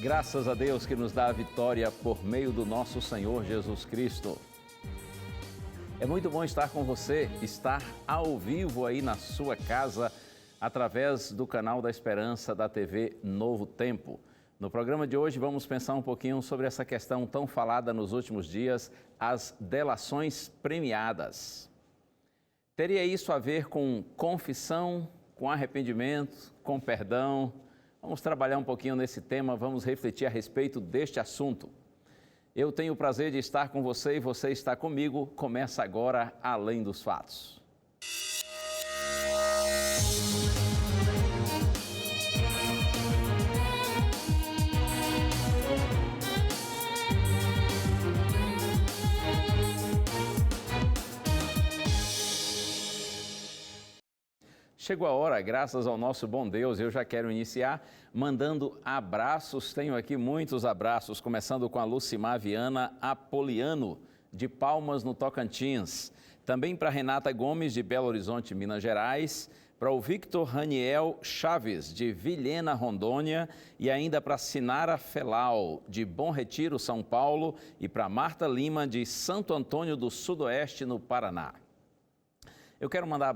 Graças a Deus que nos dá a vitória por meio do nosso Senhor Jesus Cristo. É muito bom estar com você, estar ao vivo aí na sua casa, através do canal da Esperança da TV Novo Tempo. No programa de hoje vamos pensar um pouquinho sobre essa questão tão falada nos últimos dias, as delações premiadas. Teria isso a ver com confissão, com arrependimento, com perdão? Vamos trabalhar um pouquinho nesse tema, vamos refletir a respeito deste assunto. Eu tenho o prazer de estar com você e você está comigo. Começa agora Além dos Fatos. Chegou a hora, graças ao nosso bom Deus, eu já quero iniciar mandando abraços. Tenho aqui muitos abraços, começando com a Lucimar Viana Apoliano, de Palmas, no Tocantins. Também para Renata Gomes, de Belo Horizonte, Minas Gerais. Para o Victor Raniel Chaves, de Vilhena, Rondônia. E ainda para Sinara Felau, de Bom Retiro, São Paulo. E para Marta Lima, de Santo Antônio do Sudoeste, no Paraná. Eu quero mandar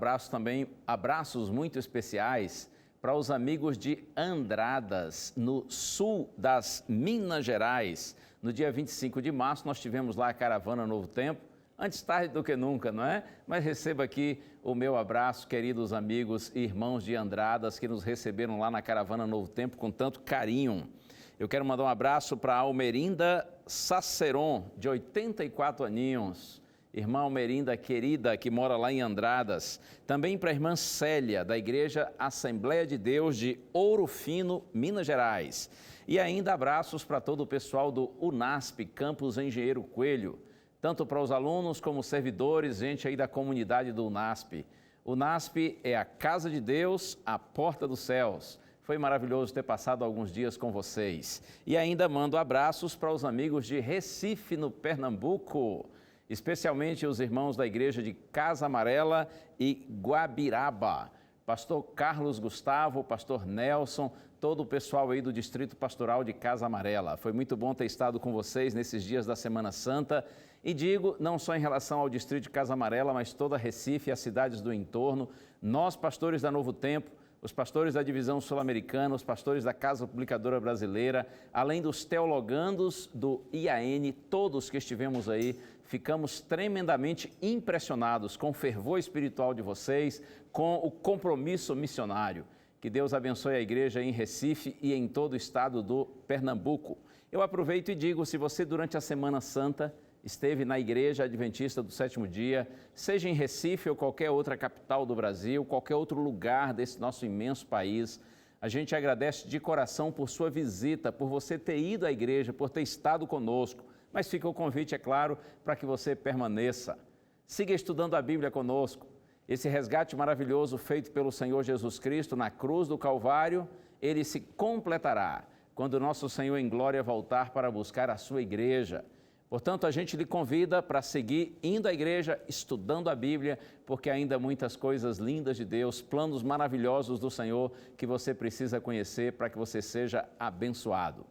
abraços muito especiais para os amigos de Andradas, no sul das Minas Gerais. No dia 25 de março, nós tivemos lá a Caravana Novo Tempo, antes tarde do que nunca, não é? Mas receba aqui o meu abraço, queridos amigos e irmãos de Andradas, que nos receberam lá na Caravana Novo Tempo com tanto carinho. Eu quero mandar um abraço para a Almerinda Saceron, de 84 aninhos. Irmã Almerinda querida, que mora lá em Andradas. Também para a irmã Célia, da Igreja Assembleia de Deus de Ouro Fino, Minas Gerais. E ainda abraços para todo o pessoal do UNASP, Campus Engenheiro Coelho. Tanto para os alunos como servidores, gente aí da comunidade do UNASP. UNASP é a casa de Deus, a porta dos céus. Foi maravilhoso ter passado alguns dias com vocês. E ainda mando abraços para os amigos de Recife, no Pernambuco. Especialmente os irmãos da igreja de Casa Amarela e Guabiraba. Pastor Carlos Gustavo, pastor Nelson, todo o pessoal aí do Distrito Pastoral de Casa Amarela. Foi muito bom ter estado com vocês nesses dias da Semana Santa. E digo, não só em relação ao Distrito de Casa Amarela, mas toda Recife e as cidades do entorno. Nós, pastores da Novo Tempo, os pastores da Divisão Sul-Americana, os pastores da Casa Publicadora Brasileira, além dos teologandos do IAN, todos que estivemos aí, ficamos tremendamente impressionados com o fervor espiritual de vocês, com o compromisso missionário. Que Deus abençoe a igreja em Recife e em todo o estado do Pernambuco. Eu aproveito e digo, se você durante a Semana Santa esteve na Igreja Adventista do Sétimo Dia, seja em Recife ou qualquer outra capital do Brasil, qualquer outro lugar desse nosso imenso país, a gente agradece de coração por sua visita, por você ter ido à igreja, por ter estado conosco. Mas fica o convite, é claro, para que você permaneça. Siga estudando a Bíblia conosco. Esse resgate maravilhoso feito pelo Senhor Jesus Cristo na cruz do Calvário, ele se completará quando nosso Senhor em glória voltar para buscar a sua igreja. Portanto, a gente lhe convida para seguir indo à igreja, estudando a Bíblia, porque ainda há muitas coisas lindas de Deus, planos maravilhosos do Senhor que você precisa conhecer para que você seja abençoado.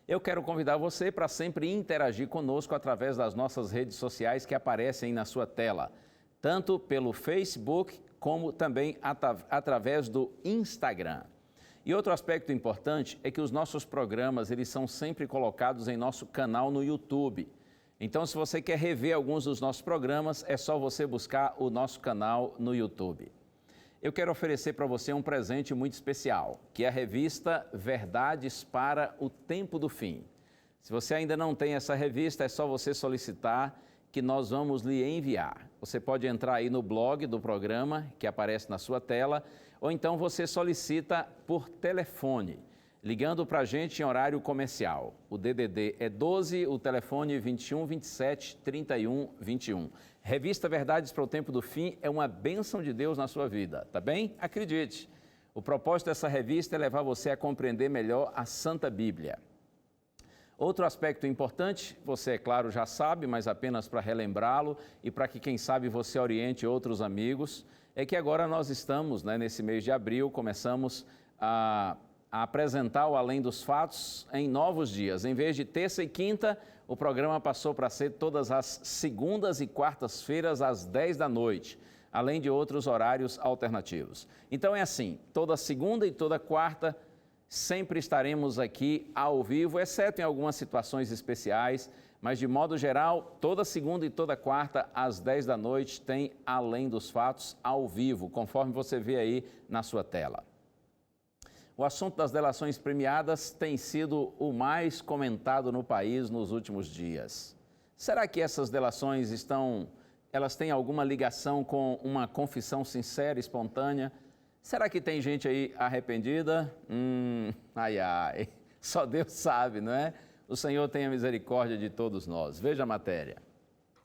Eu quero convidar você para sempre interagir conosco através das nossas redes sociais que aparecem na sua tela, tanto pelo Facebook como também através do Instagram. E outro aspecto importante é que os nossos programas, eles são sempre colocados em nosso canal no YouTube. Então, se você quer rever alguns dos nossos programas, é só você buscar o nosso canal no YouTube. Eu quero oferecer para você um presente muito especial, que é a revista Verdades para o Tempo do Fim. Se você ainda não tem essa revista, é só você solicitar que nós vamos lhe enviar. Você pode entrar aí no blog do programa, que aparece na sua tela, ou então você solicita por telefone, ligando para a gente em horário comercial. O DDD é 12, o telefone 21 27 31 21. Revista Verdades para o Tempo do Fim é uma bênção de Deus na sua vida, tá bem? Acredite, o propósito dessa revista é levar você a compreender melhor a Santa Bíblia. Outro aspecto importante, você, é claro, já sabe, mas apenas para relembrá-lo e para que, quem sabe, você oriente outros amigos, é que agora nós estamos, nesse mês de abril, começamos a a apresentar o Além dos Fatos em novos dias. Em vez de terça e quinta, o programa passou para ser todas as segundas e quartas-feiras às 10 da noite, além de outros horários alternativos. Então é assim, toda segunda e toda quarta sempre estaremos aqui ao vivo, exceto em algumas situações especiais, mas de modo geral, toda segunda e toda quarta às 10 da noite tem Além dos Fatos ao vivo, conforme você vê aí na sua tela. O assunto das delações premiadas tem sido o mais comentado no país nos últimos dias. Será que essas delações elas têm alguma ligação com uma confissão sincera e espontânea? Será que tem gente aí arrependida? Ai, só Deus sabe, não é? O Senhor tenha misericórdia de todos nós. Veja a matéria.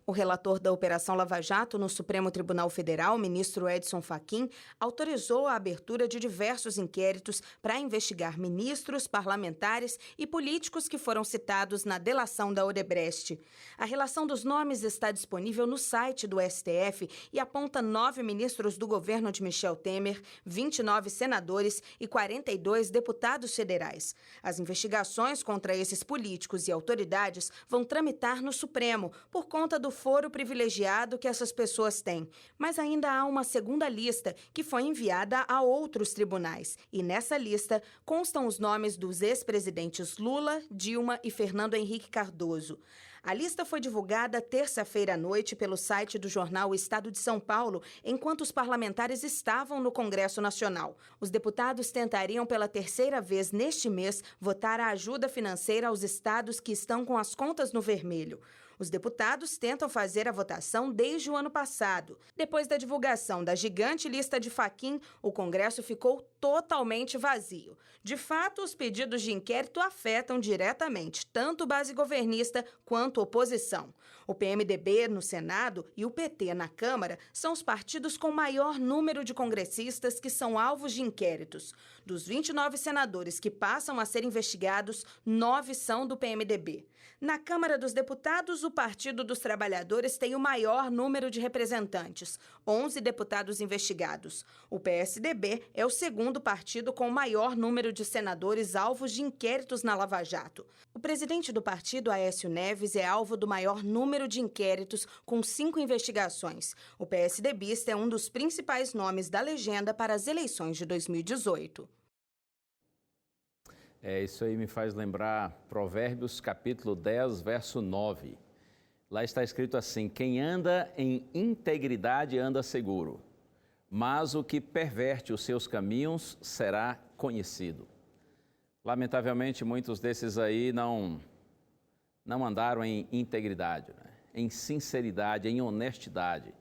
O relator da Operação Lava Jato no Supremo Tribunal Federal, ministro Edson Fachin, autorizou a abertura de diversos inquéritos para investigar ministros, parlamentares e políticos que foram citados na delação da Odebrecht. A relação dos nomes está disponível no site do STF e aponta 9 ministros do governo de Michel Temer, 29 senadores e 42 deputados federais. As investigações contra esses políticos e autoridades vão tramitar no Supremo por conta do foro privilegiado que essas pessoas têm. Mas ainda há uma segunda lista que foi enviada a outros tribunais. E nessa lista constam os nomes dos ex-presidentes Lula, Dilma e Fernando Henrique Cardoso. A lista foi divulgada terça-feira à noite pelo site do jornal Estado de São Paulo, enquanto os parlamentares estavam no Congresso Nacional. Os deputados tentariam pela terceira vez neste mês votar a ajuda financeira aos estados que estão com as contas no vermelho. Os deputados tentam fazer a votação desde o ano passado. Depois da divulgação da gigante lista de Fachin, o Congresso ficou totalmente vazio. De fato, os pedidos de inquérito afetam diretamente tanto base governista quanto oposição. O PMDB no Senado e o PT na Câmara são os partidos com maior número de congressistas que são alvos de inquéritos. Dos 29 senadores que passam a ser investigados, 9 são do PMDB. Na Câmara dos Deputados, o Partido dos Trabalhadores tem o maior número de representantes, 11 deputados investigados. O PSDB é o segundo partido com o maior número de senadores alvos de inquéritos na Lava Jato. O presidente do partido, Aécio Neves, é alvo do maior número de inquéritos, com 5 investigações. O PSDBista é um dos principais nomes da legenda para as eleições de 2018. Isso aí me faz lembrar Provérbios capítulo 10, verso 9. Lá está escrito assim: quem anda em integridade anda seguro, mas o que perverte os seus caminhos será conhecido. Lamentavelmente, muitos desses aí não andaram em integridade, né? Em sinceridade, em honestidade.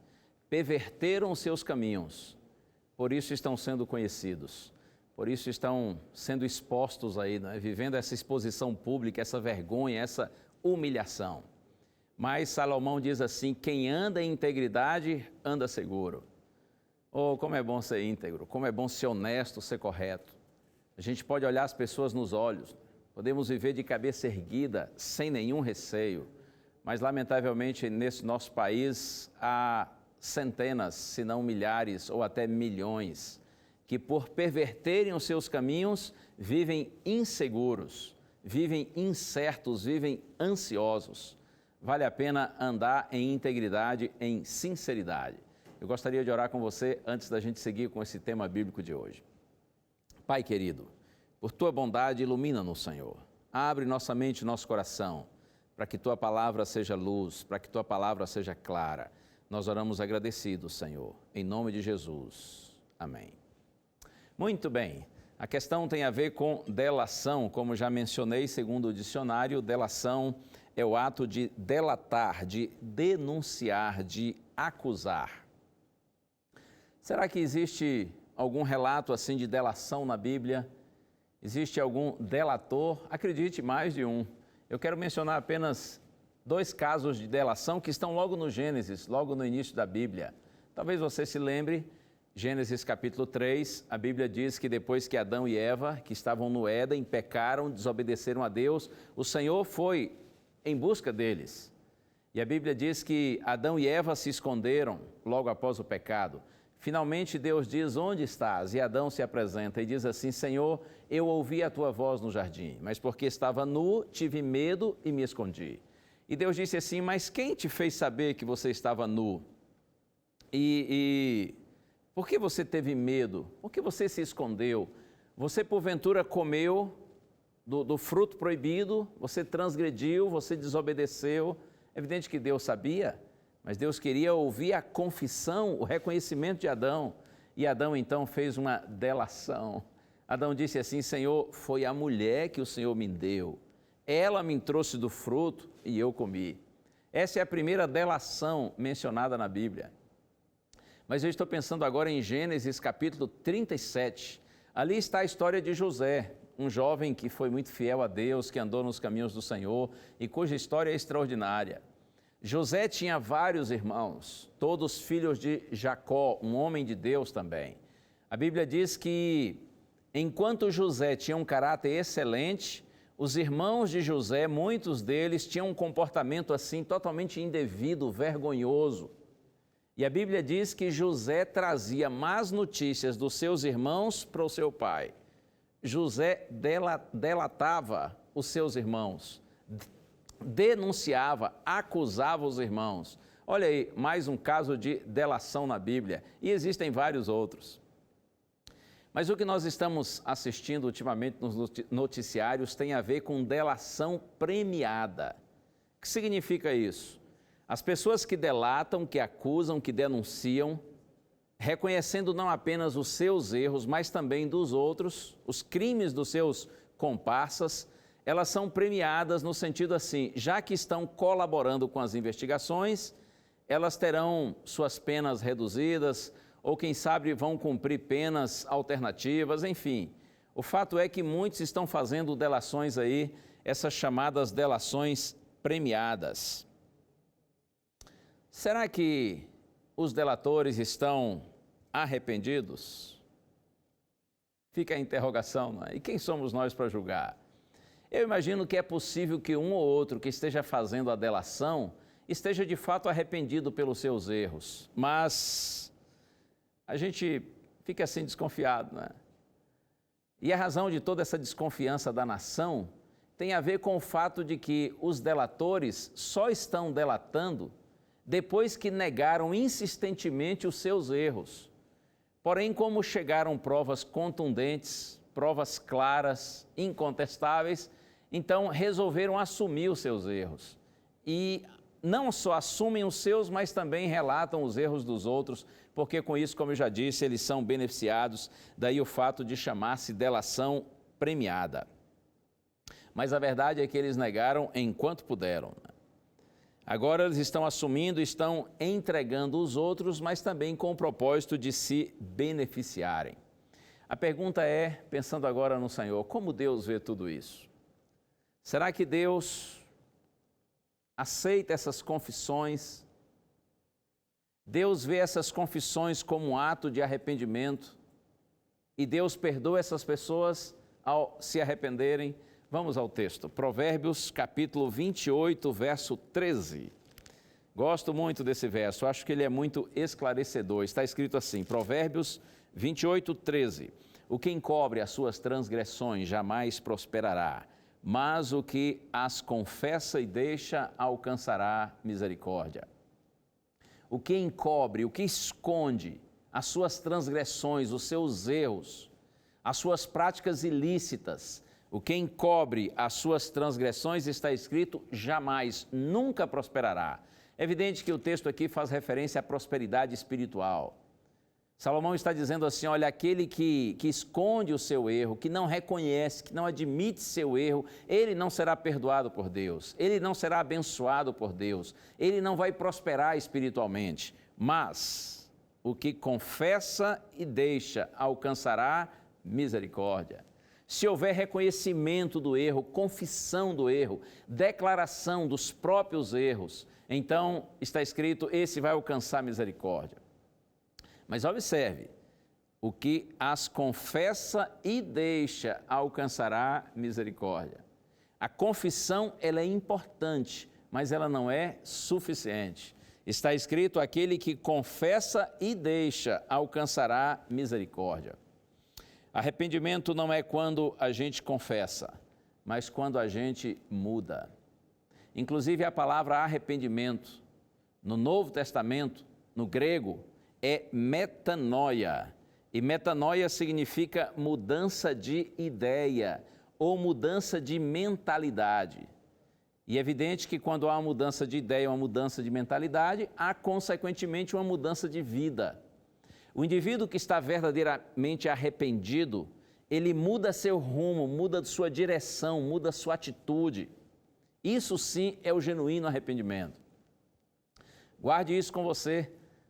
Perverteram os seus caminhos, por isso estão sendo conhecidos. Por isso estão sendo expostos aí, né? Vivendo essa exposição pública, essa vergonha, essa humilhação. Mas Salomão diz assim: quem anda em integridade, anda seguro. Oh, como é bom ser íntegro, como é bom ser honesto, ser correto. A gente pode olhar as pessoas nos olhos, podemos viver de cabeça erguida, sem nenhum receio. Mas, lamentavelmente, nesse nosso país, há centenas, se não milhares ou até milhões, que por perverterem os seus caminhos, vivem inseguros, vivem incertos, vivem ansiosos. Vale a pena andar em integridade, em sinceridade. Eu gostaria de orar com você antes da gente seguir com esse tema bíblico de hoje. Pai querido, por Tua bondade, ilumina-nos, Senhor. Abre nossa mente e nosso coração, para que Tua palavra seja luz, para que Tua palavra seja clara. Nós oramos agradecidos, Senhor, em nome de Jesus. Amém. Muito bem, a questão tem a ver com delação, como já mencionei, segundo o dicionário, delação é o ato de delatar, de denunciar, de acusar. Será que existe algum relato assim de delação na Bíblia? Existe algum delator? Acredite, mais de um. Eu quero mencionar apenas 2 casos de delação que estão logo no Gênesis, logo no início da Bíblia. Talvez você se lembre. Gênesis capítulo 3, a Bíblia diz que depois que Adão e Eva, que estavam no Éden, pecaram, desobedeceram a Deus, o Senhor foi em busca deles. E a Bíblia diz que Adão e Eva se esconderam logo após o pecado. Finalmente Deus diz: onde estás? E Adão se apresenta e diz assim: Senhor, eu ouvi a tua voz no jardim, mas porque estava nu, tive medo e me escondi. E Deus disse assim: mas quem te fez saber que você estava nu? E por que você teve medo? Por que você se escondeu? Você porventura comeu do fruto proibido? Você transgrediu? Você desobedeceu? É evidente que Deus sabia, mas Deus queria ouvir a confissão, o reconhecimento de Adão. E Adão então fez uma delação. Adão disse assim: Senhor, foi a mulher que o Senhor me deu. Ela me trouxe do fruto e eu comi. Essa é a primeira delação mencionada na Bíblia. Mas eu estou pensando agora em Gênesis capítulo 37. Ali está a história de José, um jovem que foi muito fiel a Deus, que andou nos caminhos do Senhor e cuja história é extraordinária. José tinha vários irmãos, todos filhos de Jacó, um homem de Deus também. A Bíblia diz que, enquanto José tinha um caráter excelente, os irmãos de José, muitos deles, tinham um comportamento assim totalmente indevido, vergonhoso. E a Bíblia diz que José trazia más notícias dos seus irmãos para o seu pai. José delatava os seus irmãos, denunciava, acusava os irmãos. Olha aí, mais um caso de delação na Bíblia, e existem vários outros. Mas o que nós estamos assistindo ultimamente nos noticiários tem a ver com delação premiada. O que significa isso? As pessoas que delatam, que acusam, que denunciam, reconhecendo não apenas os seus erros, mas também dos outros, os crimes dos seus comparsas, elas são premiadas no sentido assim: já que estão colaborando com as investigações, elas terão suas penas reduzidas, ou quem sabe vão cumprir penas alternativas, enfim. O fato é que muitos estão fazendo delações aí, essas chamadas delações premiadas. Será que os delatores estão arrependidos? Fica a interrogação, não é? E quem somos nós para julgar? Eu imagino que é possível que um ou outro que esteja fazendo a delação esteja de fato arrependido pelos seus erros, mas a gente fica assim desconfiado, não é? E a razão de toda essa desconfiança da nação tem a ver com o fato de que os delatores só estão delatando depois que negaram insistentemente os seus erros. Porém, como chegaram provas contundentes, provas claras, incontestáveis, então resolveram assumir os seus erros. E não só assumem os seus, mas também relatam os erros dos outros, porque com isso, como eu já disse, eles são beneficiados, daí o fato de chamar-se delação premiada. Mas a verdade é que eles negaram enquanto puderam. Agora eles estão assumindo, estão entregando os outros, mas também com o propósito de se beneficiarem. A pergunta é, pensando agora no Senhor, como Deus vê tudo isso? Será que Deus aceita essas confissões? Deus vê essas confissões como um ato de arrependimento e Deus perdoa essas pessoas ao se arrependerem? Vamos ao texto, Provérbios capítulo 28, verso 13. Gosto muito desse verso, acho que ele é muito esclarecedor. Está escrito assim, Provérbios 28, 13. O que encobre as suas transgressões jamais prosperará, mas o que as confessa e deixa alcançará misericórdia. O que encobre, o que esconde as suas transgressões, os seus erros, as suas práticas ilícitas, o que encobre as suas transgressões, está escrito, jamais, nunca prosperará. É evidente que o texto aqui faz referência à prosperidade espiritual. Salomão está dizendo assim, olha, aquele que esconde o seu erro, que não reconhece, que não admite seu erro, ele não será perdoado por Deus, ele não será abençoado por Deus, ele não vai prosperar espiritualmente. Mas o que confessa e deixa alcançará misericórdia. Se houver reconhecimento do erro, confissão do erro, declaração dos próprios erros, então está escrito, esse vai alcançar misericórdia. Mas observe, o que as confessa e deixa alcançará misericórdia. A confissão, ela é importante, mas ela não é suficiente. Está escrito: aquele que confessa e deixa alcançará misericórdia. Arrependimento não é quando a gente confessa, mas quando a gente muda. Inclusive a palavra arrependimento, no Novo Testamento, no grego, é metanoia. E metanoia significa mudança de ideia ou mudança de mentalidade. E é evidente que quando há uma mudança de ideia, uma mudança de mentalidade, há consequentemente uma mudança de vida. O indivíduo que está verdadeiramente arrependido, ele muda seu rumo, muda sua direção, muda sua atitude. Isso sim é o genuíno arrependimento. Guarde isso com você.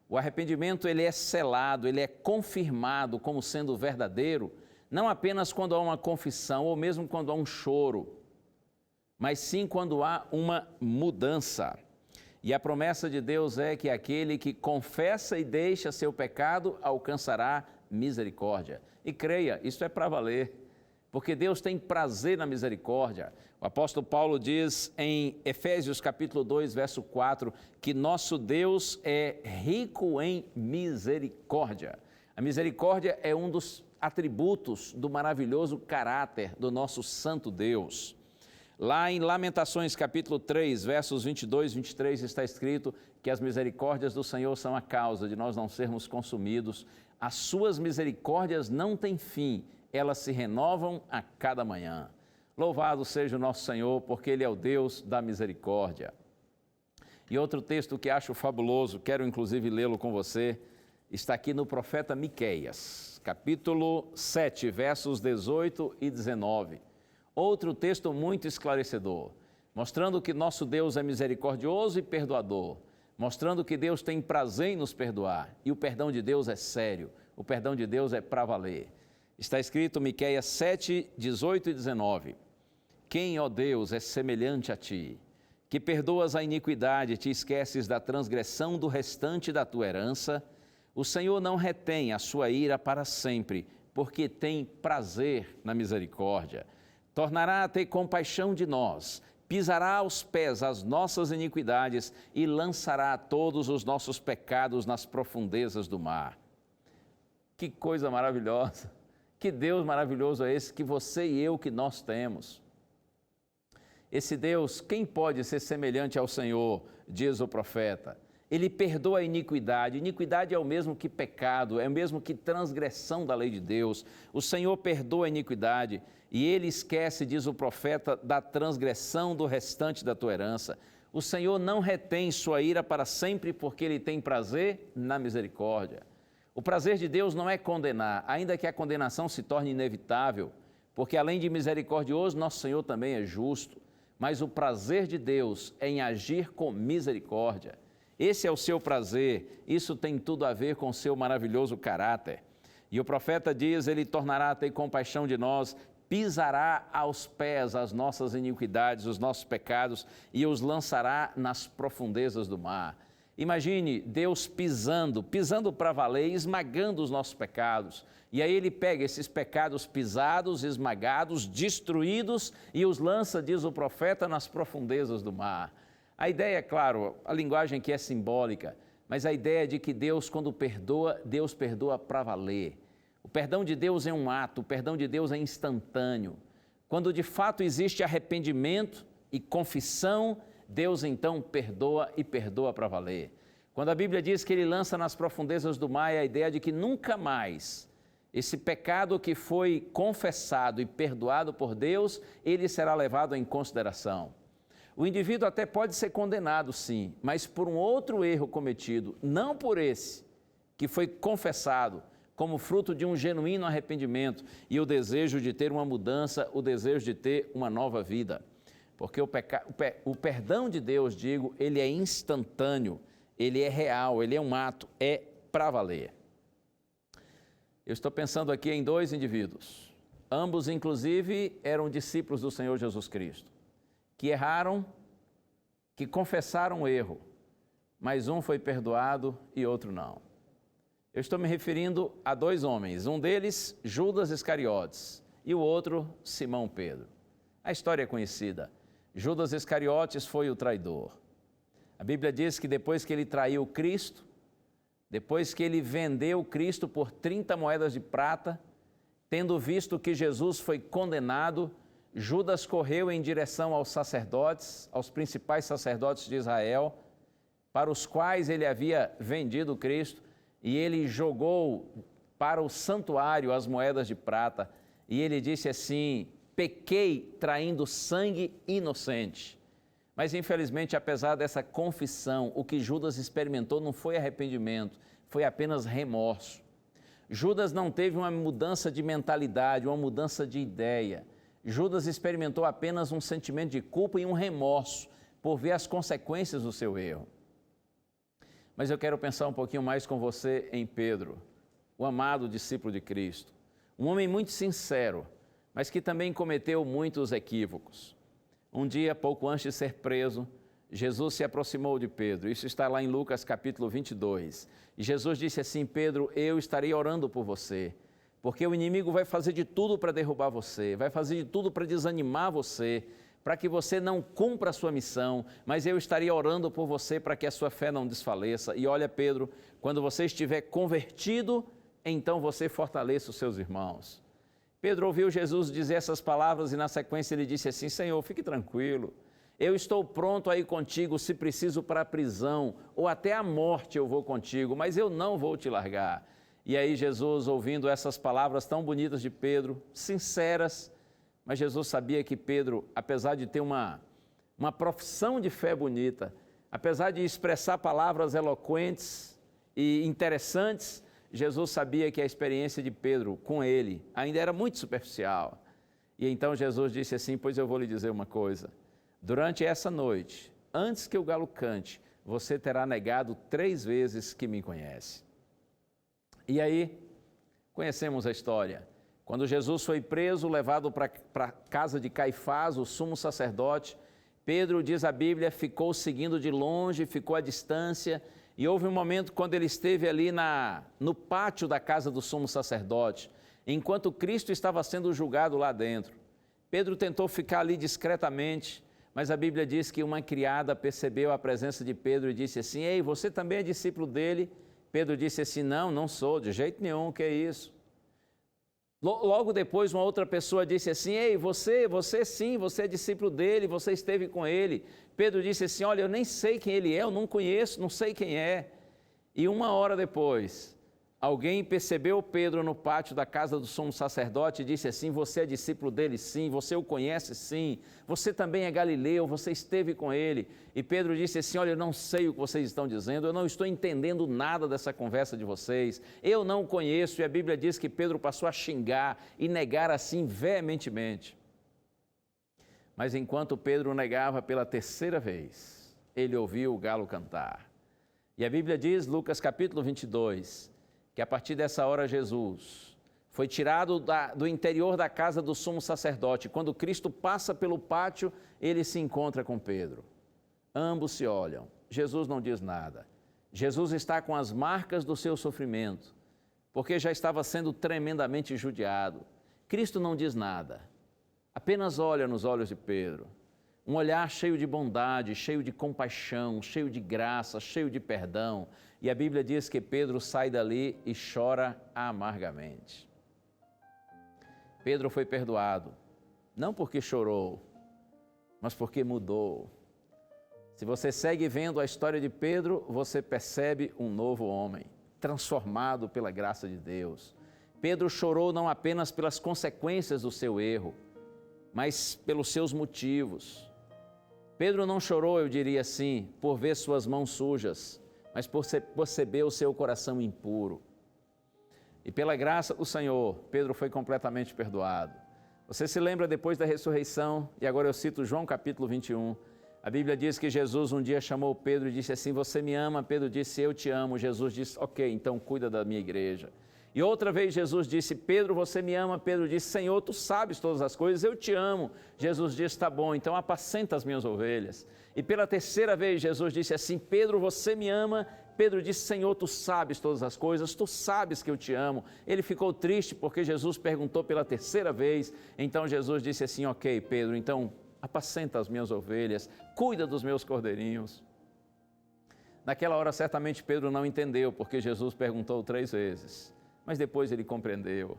O arrependimento ele é selado, ele é confirmado como sendo verdadeiro, não apenas quando há uma confissão ou mesmo quando há um choro, mas sim quando há uma mudança. E a promessa de Deus é que aquele que confessa e deixa seu pecado alcançará misericórdia. E creia, isso é para valer, porque Deus tem prazer na misericórdia. O apóstolo Paulo diz em Efésios capítulo 2, verso 4, que nosso Deus é rico em misericórdia. A misericórdia é um dos atributos do maravilhoso caráter do nosso santo Deus. Lá em Lamentações capítulo 3, versos 22 e 23, está escrito que as misericórdias do Senhor são a causa de nós não sermos consumidos. As suas misericórdias não têm fim, elas se renovam a cada manhã. Louvado seja o nosso Senhor, porque Ele é o Deus da misericórdia. E outro texto que acho fabuloso, quero inclusive lê-lo com você, está aqui no profeta Miqueias, capítulo 7, versos 18 e 19. Outro texto muito esclarecedor, mostrando que nosso Deus é misericordioso e perdoador, mostrando que Deus tem prazer em nos perdoar, e o perdão de Deus é sério, o perdão de Deus é para valer. Está escrito Miqueias 7, 18 e 19. Quem, ó Deus, é semelhante a ti, que perdoas a iniquidade e te esqueces da transgressão do restante da tua herança? O Senhor não retém a sua ira para sempre, porque tem prazer na misericórdia. Tornará a ter compaixão de nós, pisará aos pés as nossas iniquidades e lançará todos os nossos pecados nas profundezas do mar. Que coisa maravilhosa! Que Deus maravilhoso é esse que você e eu, que nós temos. Esse Deus, quem pode ser semelhante ao Senhor, diz o profeta? Ele perdoa a iniquidade. Iniquidade é o mesmo que pecado, é o mesmo que transgressão da lei de Deus. O Senhor perdoa a iniquidade e Ele esquece, diz o profeta, da transgressão do restante da tua herança. O Senhor não retém sua ira para sempre, porque Ele tem prazer na misericórdia. O prazer de Deus não é condenar, ainda que a condenação se torne inevitável, porque além de misericordioso, nosso Senhor também é justo. Mas o prazer de Deus é em agir com misericórdia. Esse é o seu prazer, isso tem tudo a ver com o seu maravilhoso caráter. E o profeta diz, Ele tornará a ter compaixão de nós, pisará aos pés as nossas iniquidades, os nossos pecados, e os lançará nas profundezas do mar. Imagine Deus pisando para valer, esmagando os nossos pecados. E aí Ele pega esses pecados pisados, esmagados, destruídos, e os lança, diz o profeta, nas profundezas do mar. A ideia, é claro, a linguagem aqui é simbólica, mas a ideia é de que Deus, quando perdoa, Deus perdoa para valer. O perdão de Deus é um ato, o perdão de Deus é instantâneo. Quando de fato existe arrependimento e confissão, Deus então perdoa e perdoa para valer. Quando a Bíblia diz que Ele lança nas profundezas do mar, é a ideia de que nunca mais esse pecado que foi confessado e perdoado por Deus, ele será levado em consideração. O indivíduo até pode ser condenado, sim, mas por um outro erro cometido, não por esse, que foi confessado como fruto de um genuíno arrependimento e o desejo de ter uma mudança, o desejo de ter uma nova vida. Porque o perdão de Deus, digo, ele é instantâneo, ele é real, ele é um ato, é para valer. Eu estou pensando aqui em dois indivíduos, ambos inclusive eram discípulos do Senhor Jesus Cristo, que erraram, que confessaram o erro, mas um foi perdoado e outro não. Eu estou me referindo a dois homens, um deles Judas Iscariotes e o outro Simão Pedro. A história é conhecida. Judas Iscariotes foi o traidor. A Bíblia diz que depois que ele traiu Cristo, depois que ele vendeu Cristo por 30 moedas de prata, tendo visto que Jesus foi condenado, Judas correu em direção aos sacerdotes, aos principais sacerdotes de Israel, para os quais ele havia vendido Cristo, e ele jogou para o santuário as moedas de prata, e ele disse assim: pequei traindo sangue inocente. Mas infelizmente, apesar dessa confissão, o que Judas experimentou não foi arrependimento, foi apenas remorso. Judas não teve uma mudança de mentalidade, uma mudança de ideia. Judas experimentou apenas um sentimento de culpa e um remorso por ver as consequências do seu erro. Mas eu quero pensar um pouquinho mais com você em Pedro, o amado discípulo de Cristo. Um homem muito sincero, mas que também cometeu muitos equívocos. Um dia, pouco antes de ser preso, Jesus se aproximou de Pedro. Isso está lá em Lucas capítulo 22. E Jesus disse assim: Pedro, eu estarei orando por você, porque o inimigo vai fazer de tudo para derrubar você, vai fazer de tudo para desanimar você, para que você não cumpra a sua missão, mas eu estarei orando por você para que a sua fé não desfaleça. E olha, Pedro, quando você estiver convertido, então você fortaleça os seus irmãos. Pedro ouviu Jesus dizer essas palavras e na sequência ele disse assim: Senhor, fique tranquilo, eu estou pronto a ir contigo se preciso para a prisão ou até a morte eu vou contigo, mas eu não vou te largar. E aí Jesus, ouvindo essas palavras tão bonitas de Pedro, sinceras, mas Jesus sabia que Pedro, apesar de ter uma profissão de fé bonita, apesar de expressar palavras eloquentes e interessantes, Jesus sabia que a experiência de Pedro com ele ainda era muito superficial. E então Jesus disse assim: pois eu vou lhe dizer uma coisa, durante essa noite, antes que o galo cante, você terá negado 3 vezes que me conhece. E aí, conhecemos a história. Quando Jesus foi preso, levado para a casa de Caifás, o sumo sacerdote, Pedro, diz a Bíblia, ficou seguindo de longe, ficou à distância, e houve um momento quando ele esteve ali no pátio da casa do sumo sacerdote, enquanto Cristo estava sendo julgado lá dentro. Pedro tentou ficar ali discretamente, mas a Bíblia diz que uma criada percebeu a presença de Pedro e disse assim: ei, você também é discípulo dele? Pedro disse assim: não sou, de jeito nenhum, o que é isso? Logo depois, uma outra pessoa disse assim: ei, você sim, você é discípulo dele, você esteve com ele. Pedro disse assim: olha, eu nem sei quem ele é, eu não conheço, não sei quem é. E 1 hora depois, alguém percebeu Pedro no pátio da casa do sumo sacerdote e disse assim: você é discípulo dele sim, você o conhece sim, você também é galileu, você esteve com ele. E Pedro disse assim: olha, eu não sei o que vocês estão dizendo, eu não estou entendendo nada dessa conversa de vocês, eu não conheço. E a Bíblia diz que Pedro passou a xingar e negar assim veementemente. Mas enquanto Pedro negava pela 3ª vez, ele ouviu o galo cantar. E a Bíblia diz, Lucas capítulo 22, que a partir dessa hora Jesus foi tirado do interior da casa do sumo sacerdote. Quando Cristo passa pelo pátio, ele se encontra com Pedro. Ambos se olham. Jesus não diz nada. Jesus está com as marcas do seu sofrimento, porque já estava sendo tremendamente judiado. Cristo não diz nada, apenas olha nos olhos de Pedro. Um olhar cheio de bondade, cheio de compaixão, cheio de graça, cheio de perdão. E a Bíblia diz que Pedro sai dali e chora amargamente. Pedro foi perdoado, não porque chorou, mas porque mudou. Se você segue vendo a história de Pedro, você percebe um novo homem, transformado pela graça de Deus. Pedro chorou não apenas pelas consequências do seu erro, mas pelos seus motivos. Pedro não chorou, eu diria assim, por ver suas mãos sujas, mas por perceber o seu coração impuro. E pela graça do Senhor, Pedro foi completamente perdoado. Você se lembra depois da ressurreição, e agora eu cito João capítulo 21, a Bíblia diz que Jesus um dia chamou Pedro e disse assim: você me ama? Pedro disse: eu te amo. Jesus disse: ok, então cuida da minha igreja. E outra vez Jesus disse: Pedro, você me ama? Pedro disse: Senhor, tu sabes todas as coisas, eu te amo. Jesus disse: tá bom, então apacenta as minhas ovelhas. E pela 3ª vez Jesus disse assim: Pedro, você me ama? Pedro disse: Senhor, tu sabes todas as coisas, tu sabes que eu te amo. Ele ficou triste porque Jesus perguntou pela 3ª vez. Então Jesus disse assim: ok, Pedro, então apacenta as minhas ovelhas, cuida dos meus cordeirinhos. Naquela hora, certamente, Pedro não entendeu, porque Jesus perguntou 3 vezes, mas depois ele compreendeu.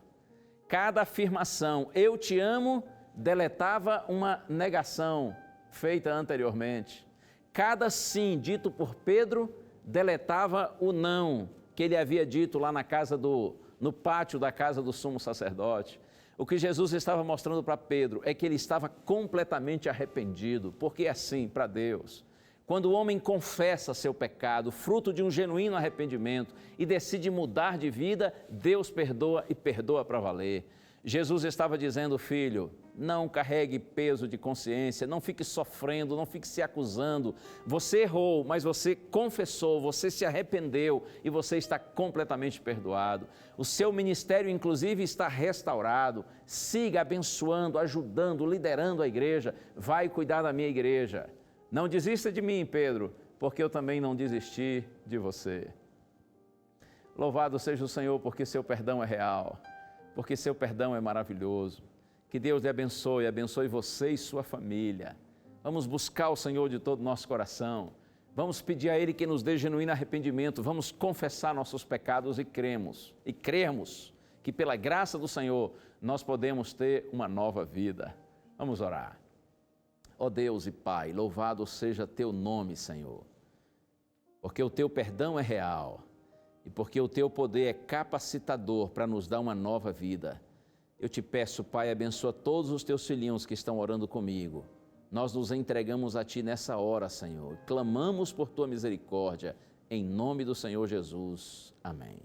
Cada afirmação, eu te amo, deletava uma negação feita anteriormente. Cada sim dito por Pedro deletava o não que ele havia dito lá no pátio da casa do sumo sacerdote. O que Jesus estava mostrando para Pedro é que ele estava completamente arrependido, porque é assim para Deus. Quando o homem confessa seu pecado, fruto de um genuíno arrependimento, e decide mudar de vida, Deus perdoa e perdoa para valer. Jesus estava dizendo, filho, não carregue peso de consciência, não fique sofrendo, não fique se acusando. Você errou, mas você confessou, você se arrependeu e você está completamente perdoado. O seu ministério, inclusive, está restaurado. Siga abençoando, ajudando, liderando a igreja. Vai cuidar da minha igreja. Não desista de mim, Pedro, porque eu também não desisti de você. Louvado seja o Senhor, porque seu perdão é real, porque seu perdão é maravilhoso. Que Deus lhe abençoe, abençoe você e sua família. Vamos buscar o Senhor de todo o nosso coração. Vamos pedir a Ele que nos dê genuíno arrependimento. Vamos confessar nossos pecados e crermos que pela graça do Senhor nós podemos ter uma nova vida. Vamos orar. Ó Deus e Pai, louvado seja teu nome, Senhor, porque o teu perdão é real e porque o teu poder é capacitador para nos dar uma nova vida. Eu te peço, Pai, abençoa todos os teus filhinhos que estão orando comigo. Nós nos entregamos a Ti nessa hora, Senhor. Clamamos por Tua misericórdia, em nome do Senhor Jesus. Amém.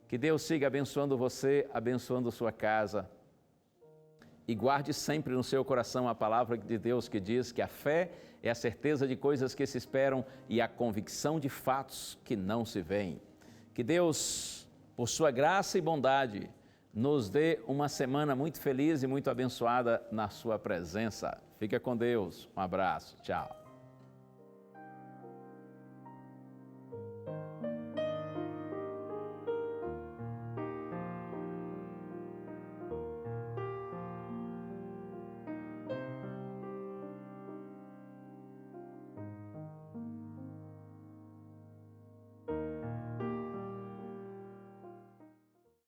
Que Deus siga abençoando você, abençoando sua casa. E guarde sempre no seu coração a palavra de Deus que diz que a fé é a certeza de coisas que se esperam e a convicção de fatos que não se veem. Que Deus, por sua graça e bondade, nos dê uma semana muito feliz e muito abençoada na sua presença. Fica com Deus. Um abraço. Tchau.